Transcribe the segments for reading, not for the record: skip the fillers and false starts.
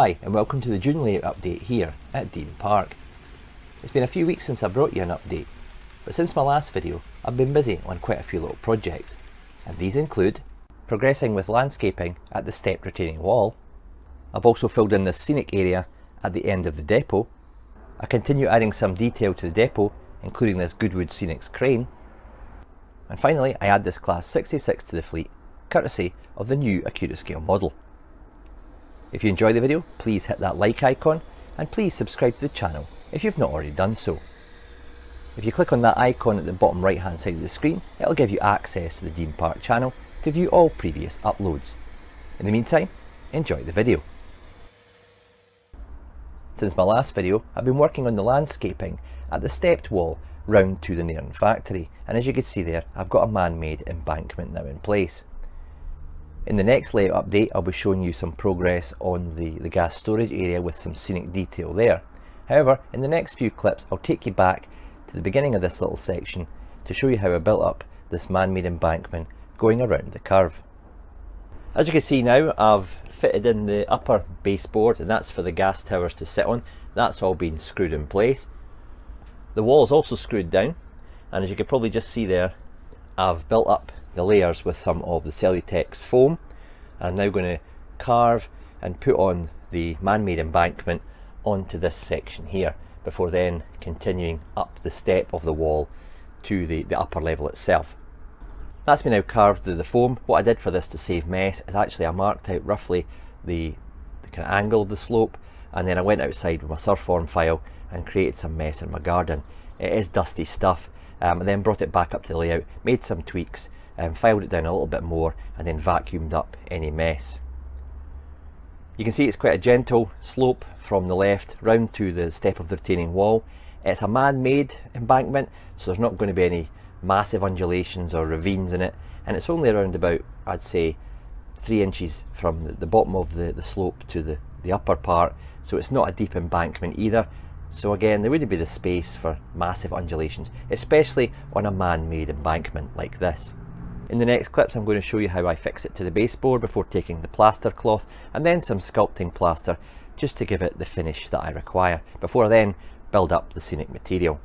Hi and welcome to the June layout update here at Dean Park. It's been a few weeks since I brought you an update, but since my last video I've been busy on quite a few little projects, and these include progressing with landscaping at the stepped retaining wall. I've also filled in this scenic area at the end of the depot. I continue adding some detail to the depot, including this Goodwood Scenics crane. And finally I add this Class 66 to the fleet, courtesy of the new Accurascale model. If you enjoy the video, please hit that like icon and please subscribe to the channel if you've not already done so. If you click on that icon at the bottom right hand side of the screen, it'll give you access to the Dean Park channel to view all previous uploads. In the meantime, enjoy the video. Since my last video, I've been working on the landscaping at the stepped wall round to the Nairn factory, and as you can see there, I've got a man-made embankment now in place. In the next layout update, I'll be showing you some progress on the gas storage area with some scenic detail there. However, in the next few clips, I'll take you back to the beginning of this little section to show you how I built up this man-made embankment going around the curve. As you can see now, I've fitted in the upper baseboard, and that's for the gas towers to sit on. That's all been screwed in place. The wall is also screwed down, and as you can probably just see there, I've built up the layers with some of the Cellutex foam. I'm now going to carve and put on the man-made embankment onto this section here, before then continuing up the step of the wall to the upper level itself. That's been now carved through the foam. What I did for this to save mess is actually I marked out roughly the kind of angle of the slope, and then I went outside with my Surform file and created some mess in my garden. It is dusty stuff, and then brought it back up to the layout, made some tweaks, filed it down a little bit more, and then vacuumed up any mess. You can see it's quite a gentle slope from the left round to the step of the retaining wall. It's a man-made embankment, so there's not going to be any massive undulations or ravines in it, and it's only around about, I'd say, 3 inches from the bottom of the slope to the upper part, so it's not a deep embankment either. So again, there wouldn't be the space for massive undulations, especially on a man-made embankment like this. In the next clips I'm going to show you how I fix it to the baseboard before taking the plaster cloth and then some sculpting plaster just to give it the finish that I require, before I then build up the scenic material.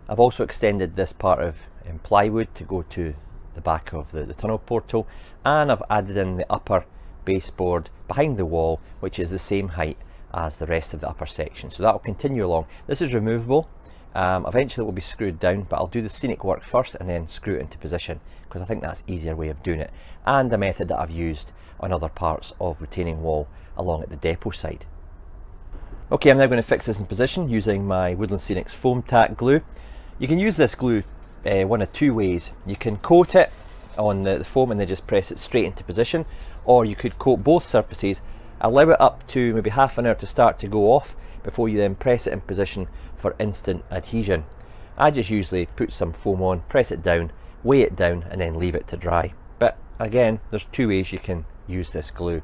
I've also extended this part of plywood to go to the back of the tunnel portal, and I've added in the upper baseboard behind the wall, which is the same height as the rest of the upper section, so that will continue along. This is removable. Eventually it will be screwed down, but I'll do the scenic work first and then screw it into position, because I think that's an easier way of doing it, and a method that I've used on other parts of retaining wall along at the depot side. Okay, I'm now going to fix this in position using my Woodland Scenics foam tack glue. You can use this glue one of two ways. You can coat it on the foam and then just press it straight into position, or you could coat both surfaces, allow it up to maybe half an hour to start to go off before you then press it in position for instant adhesion. I just usually put some foam on, press it down, weigh it down, and then leave it to dry. But again, there's two ways you can use this glue.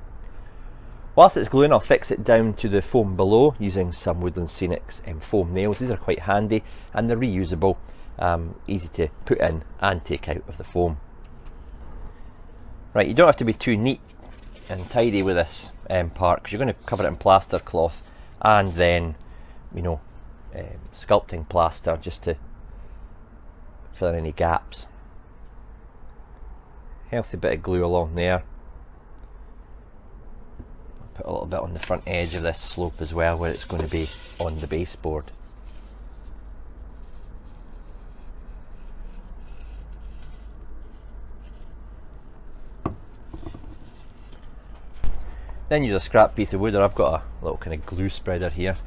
Whilst it's gluing, I'll fix it down to the foam below using some Woodland Scenics foam nails. These are quite handy and they're reusable, easy to put in and take out of the foam. Right, you don't have to be too neat and tidy with this part, because you're going to cover it in plaster cloth and then, you know, sculpting plaster just to fill in any gaps. Healthy bit of glue along there. I'll put a little bit on the front edge of this slope as well, where it's going to be on the baseboard. Then use a scrap piece of wood, or I've got a little kind of glue spreader here.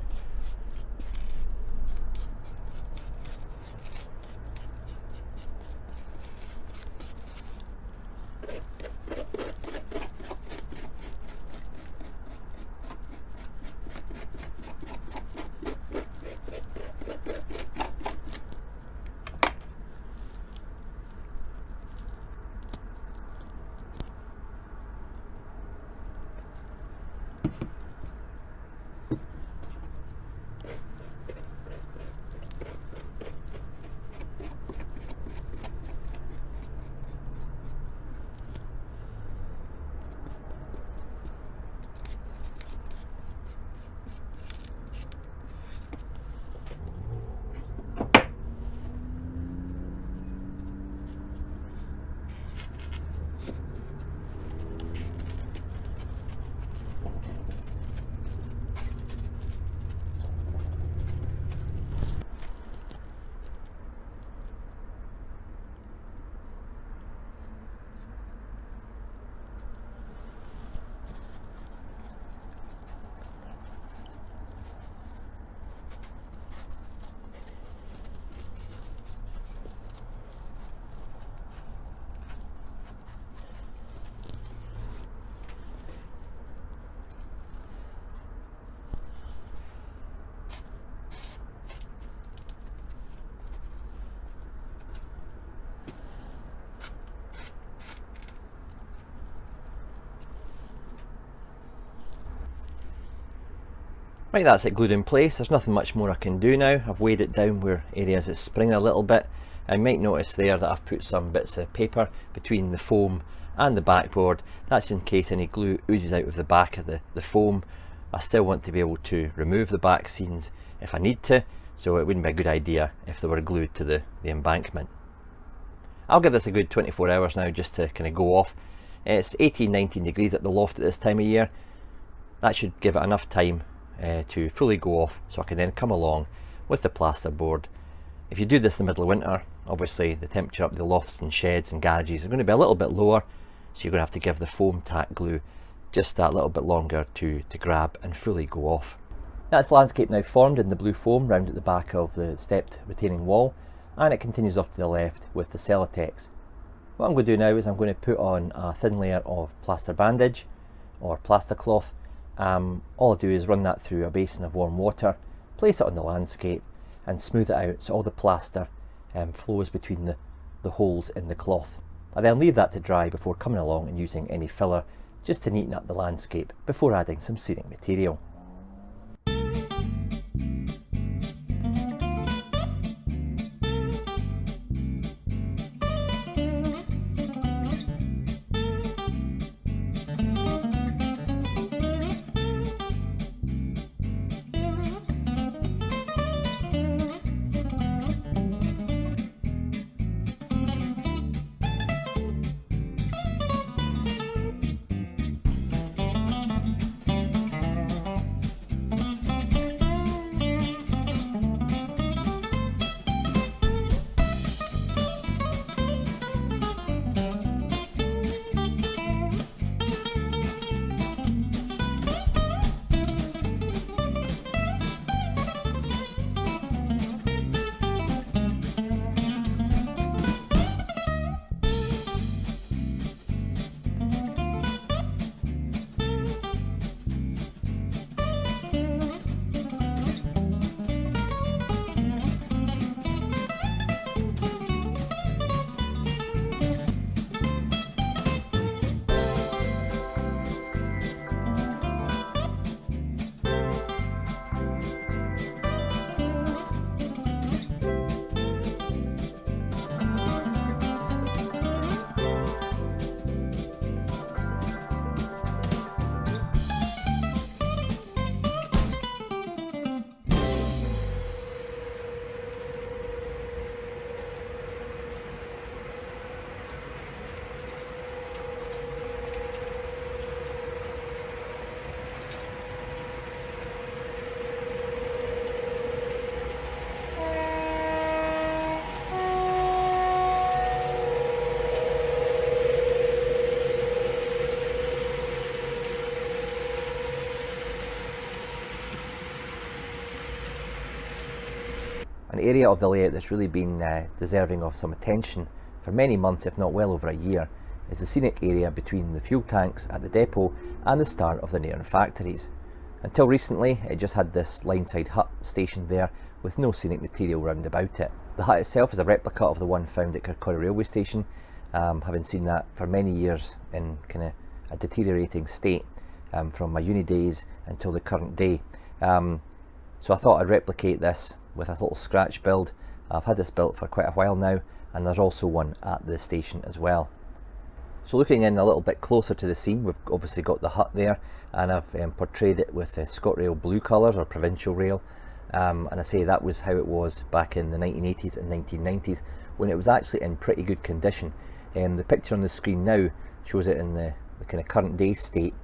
Right, that's it glued in place. There's nothing much more I can do now. I've weighed it down where areas it's springing a little bit. I might notice there that I've put some bits of paper between the foam and the backboard. That's in case any glue oozes out of the back of the foam. I still want to be able to remove the back seams if I need to, so it wouldn't be a good idea if they were glued to the embankment. I'll give this a good 24 hours now just to kind of go off. It's 18-19 degrees at the loft at this time of year. That should give it enough time to fully go off, so I can then come along with the plasterboard. If you do this in the middle of winter, obviously the temperature up the lofts and sheds and garages is going to be a little bit lower, so you're going to have to give the foam tack glue just that little bit longer to grab and fully go off. That's landscape now formed in the blue foam round at the back of the stepped retaining wall, and it continues off to the left with the Celotex. What I'm going to do now is I'm going to put on a thin layer of plaster bandage or plaster cloth. All I'll do is run that through a basin of warm water, place it on the landscape and smooth it out so all the plaster flows between the holes in the cloth. I then leave that to dry before coming along and using any filler just to neaten up the landscape before adding some scenic material. An area of the layout that's really been deserving of some attention for many months, if not well over a year, is the scenic area between the fuel tanks at the depot and the start of the Nairn factories. Until recently, it just had this line-side hut stationed there with no scenic material round about it. The hut itself is a replica of the one found at Kirkcaldy railway station, having seen that for many years in kind of a deteriorating state from my uni days until the current day. So I thought I'd replicate this with a little scratch build. I've had this built for quite a while now, and there's also one at the station as well. So looking in a little bit closer to the scene, we've obviously got the hut there, and I've portrayed it with ScotRail blue colours, or provincial rail, and I say that was how it was back in the 1980s and 1990s when it was actually in pretty good condition. The picture on the screen now shows it in the kind of current day state.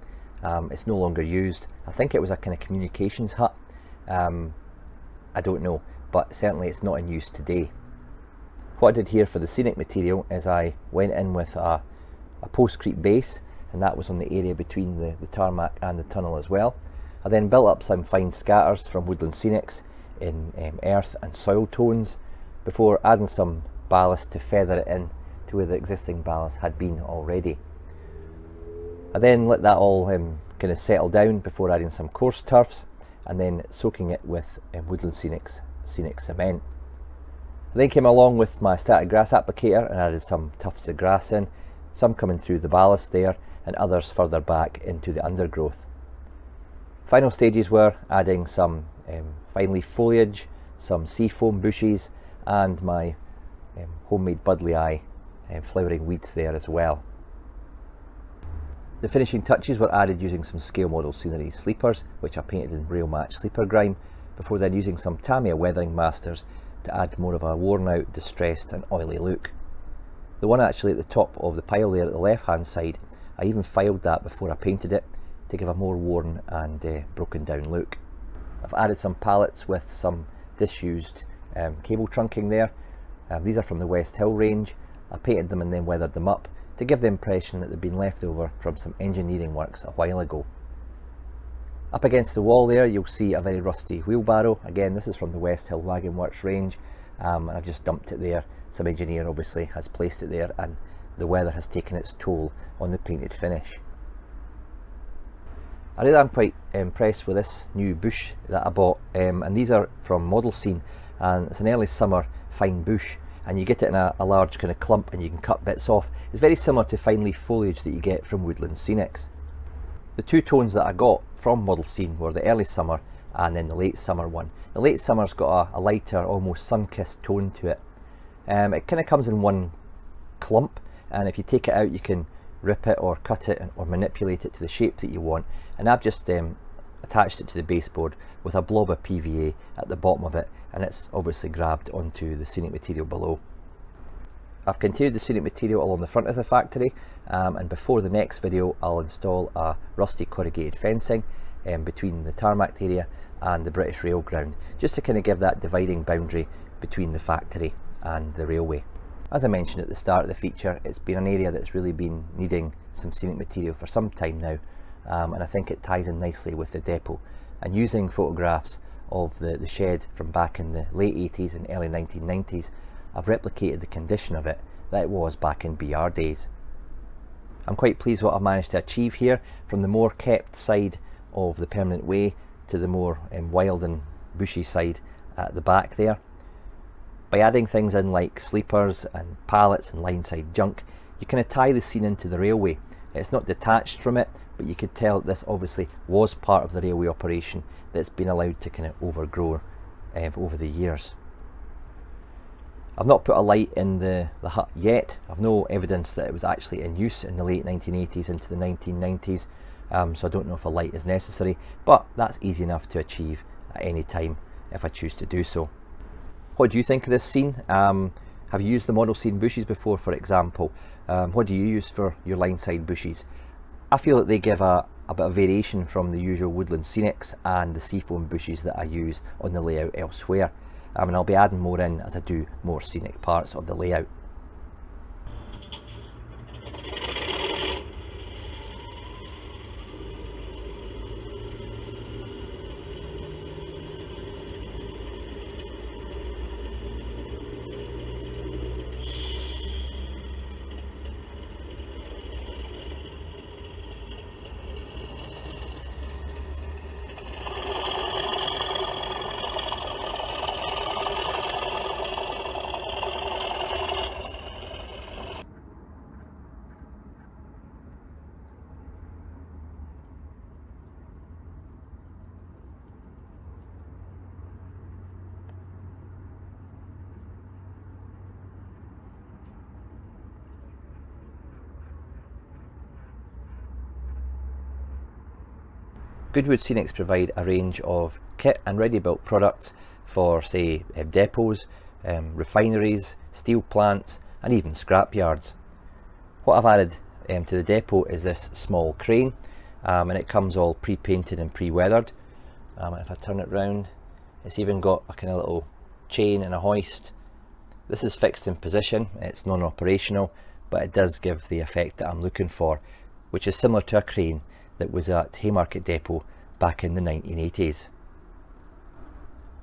It's no longer used. I think it was a kind of communications hut. I don't know, but certainly it's not in use today. What I did here for the scenic material is I went in with a postcrete base, and that was on the area between the tarmac and the tunnel as well. I then built up some fine scatters from Woodland Scenics in earth and soil tones before adding some ballast to feather it in to where the existing ballast had been already. I then let that all kind of settle down before adding some coarse turfs and then soaking it with Woodland Scenics scenic cement. I then came along with my static grass applicator and added some tufts of grass in, some coming through the ballast there and others further back into the undergrowth. Final stages were adding some fine leaf foliage, some seafoam bushes, and my homemade buddleia eye flowering weeds there as well. The finishing touches were added using some scale model scenery sleepers, which I painted in Rail Match sleeper grime, before then using some Tamiya weathering masters to add more of a worn out, distressed and oily look. The one actually at the top of the pile there at the left hand side, I even filed that before I painted it to give a more worn and broken down look. I've added some pallets with some disused cable trunking there. These are from the West Hill range. I painted them and then weathered them up to give the impression that they'd been left over from some engineering works a while ago. Up against the wall there you'll see a very rusty wheelbarrow. Again, this is from the West Hill Wagon Works range, and I've just dumped it there. Some engineer obviously has placed it there and the weather has taken its toll on the painted finish. I really am quite impressed with this new bush that I bought, and these are from Model Scene, and it's an early summer fine bush, and you get it in a large kind of clump and you can cut bits off. It's very similar to fine leaf foliage that you get from Woodland Scenics. The two tones that I got from Model Scene were the early summer and then the late summer one. The late summer's got a lighter, almost sun-kissed tone to it. It kind of comes in one clump, and if you take it out you can rip it or cut it or manipulate it to the shape that you want, and I've just attached it to the baseboard with a blob of PVA at the bottom of it, and it's obviously grabbed onto the scenic material below. I've continued the scenic material along the front of the factory, and before the next video I'll install a rusty corrugated fencing between the tarmac area and the British Rail ground, just to kind of give that dividing boundary between the factory and the railway. As I mentioned at the start of the feature, it's been an area that's really been needing some scenic material for some time now, and I think it ties in nicely with the depot. And using photographs of the shed from back in the late 80s and early 1990s, I've replicated the condition of it that it was back in BR days. I'm quite pleased what I've managed to achieve here, from the more kept side of the permanent way to the more wild and bushy side at the back there. By adding things in like sleepers and pallets and line-side junk, you kind of tie the scene into the railway. It's not detached from it, but you could tell this obviously was part of the railway operation that's been allowed to kind of overgrow over the years. I've not put a light in the hut yet. I've no evidence that it was actually in use in the late 1980s into the 1990s, so I don't know if a light is necessary, but that's easy enough to achieve at any time if I choose to do so. What do you think of this scene? Have you used the Model Scene bushes before, for example? What do you use for your line-side bushes? I feel that they give a bit of variation from the usual Woodland Scenics and the seafoam bushes that I use on the layout elsewhere. And I'll be adding more in as I do more scenic parts of the layout. Goodwood Scenics provide a range of kit and ready-built products for, say, depots, refineries, steel plants and even scrap yards. What I've added to the depot is this small crane, and it comes all pre-painted and pre-weathered. If I turn it round, it's even got a kind of little chain and a hoist. This is fixed in position, it's non-operational, but it does give the effect that I'm looking for, which is similar to a crane that was at Haymarket Depot back in the 1980s.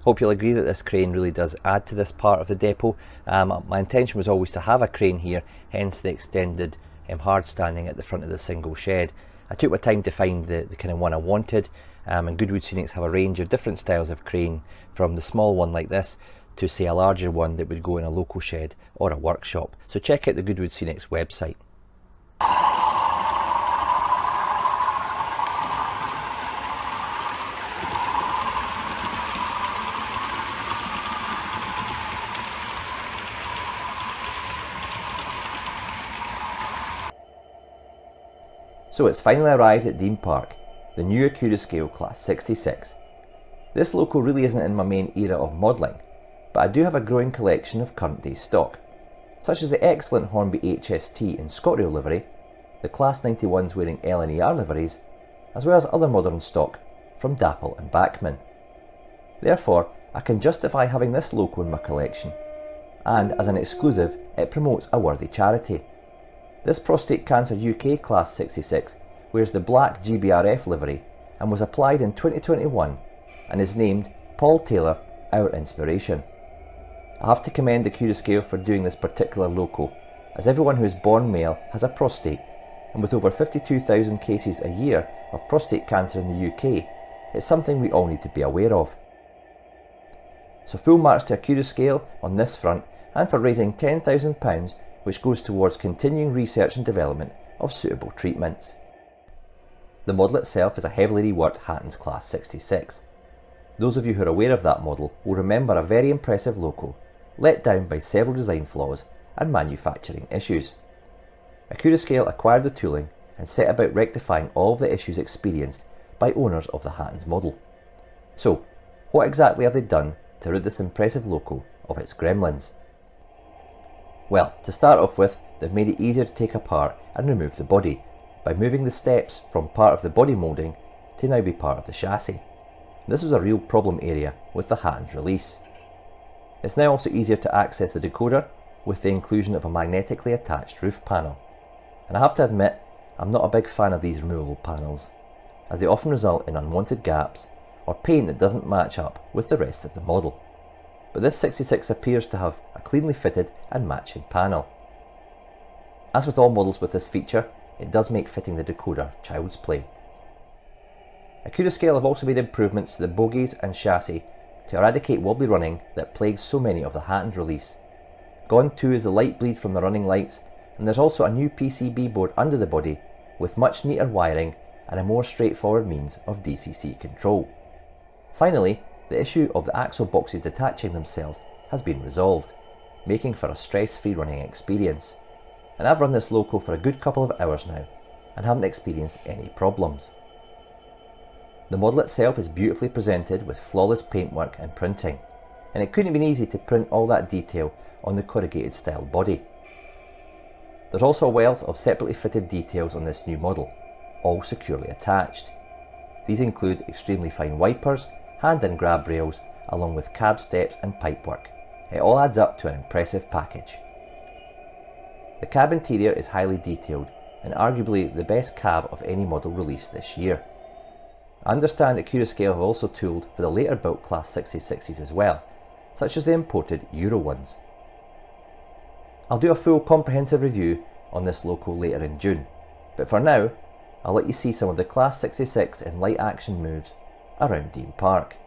Hope you'll agree that this crane really does add to this part of the depot. My intention was always to have a crane here, hence the extended hard standing at the front of the single shed. I took my time to find the kind of one I wanted, and Goodwood Scenics have a range of different styles of crane, from the small one like this to, say, a larger one that would go in a local shed or a workshop. So check out the Goodwood Scenics website. So it's finally arrived at Dean Park, the new Accurascale Class 66. This loco really isn't in my main era of modelling, but I do have a growing collection of current day stock, such as the excellent Hornby HST in ScotRail livery, the Class 91s wearing LNER liveries, as well as other modern stock from Dapple and Bachmann. Therefore, I can justify having this loco in my collection, and as an exclusive, it promotes a worthy charity. This Prostate Cancer UK Class 66 wears the black GBRF livery and was applied in 2021 and is named Paul Taylor, Our Inspiration. I have to commend Accurascale for doing this particular loco, as everyone who is born male has a prostate, and with over 52,000 cases a year of prostate cancer in the UK, it's something we all need to be aware of. So full marks to Accurascale on this front, and for raising £10,000 which goes towards continuing research and development of suitable treatments. The model itself is a heavily reworked Hatton's Class 66. Those of you who are aware of that model will remember a very impressive loco, let down by several design flaws and manufacturing issues. Accurascale acquired the tooling and set about rectifying all of the issues experienced by owners of the Hatton's model. So, what exactly have they done to rid this impressive loco of its gremlins? Well, to start off with, they've made it easier to take apart and remove the body by moving the steps from part of the body moulding to now be part of the chassis. This was a real problem area with the Hatton's release. It's now also easier to access the decoder with the inclusion of a magnetically attached roof panel. And I have to admit, I'm not a big fan of these removable panels, as they often result in unwanted gaps or paint that doesn't match up with the rest of the model. But this 66 appears to have a cleanly fitted and matching panel. As with all models with this feature, it does make fitting the decoder child's play. Accurascale have also made improvements to the bogies and chassis to eradicate wobbly running that plagues so many of the Hatton's release. Gone too is the light bleed from the running lights, and there's also a new PCB board under the body with much neater wiring and a more straightforward means of DCC control. Finally, the issue of the axle boxes detaching themselves has been resolved, making for a stress-free running experience. And I've run this loco for a good couple of hours now and haven't experienced any problems. The model itself is beautifully presented with flawless paintwork and printing, and it couldn't have been easy to print all that detail on the corrugated style body. There's also a wealth of separately fitted details on this new model, all securely attached. These include extremely fine wipers, hand and grab rails, along with cab steps and pipework. It all adds up to an impressive package. The cab interior is highly detailed and arguably the best cab of any model released this year. I understand that Accurascale have also tooled for the later built Class 66s as well, such as the imported Euro ones. I'll do a full comprehensive review on this loco later in June, but for now I'll let you see some of the Class 66 in light action moves around Dean Park.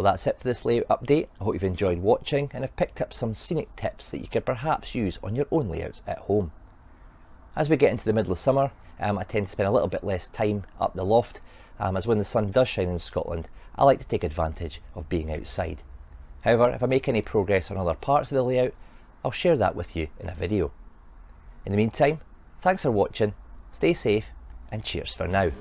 Well, that's it for this layout update. I hope you've enjoyed watching and have picked up some scenic tips that you could perhaps use on your own layouts at home. As we get into the middle of summer, I tend to spend a little bit less time up the loft, as when the sun does shine in Scotland, I like to take advantage of being outside. However, if I make any progress on other parts of the layout, I'll share that with you in a video. In the meantime, thanks for watching, stay safe, and cheers for now.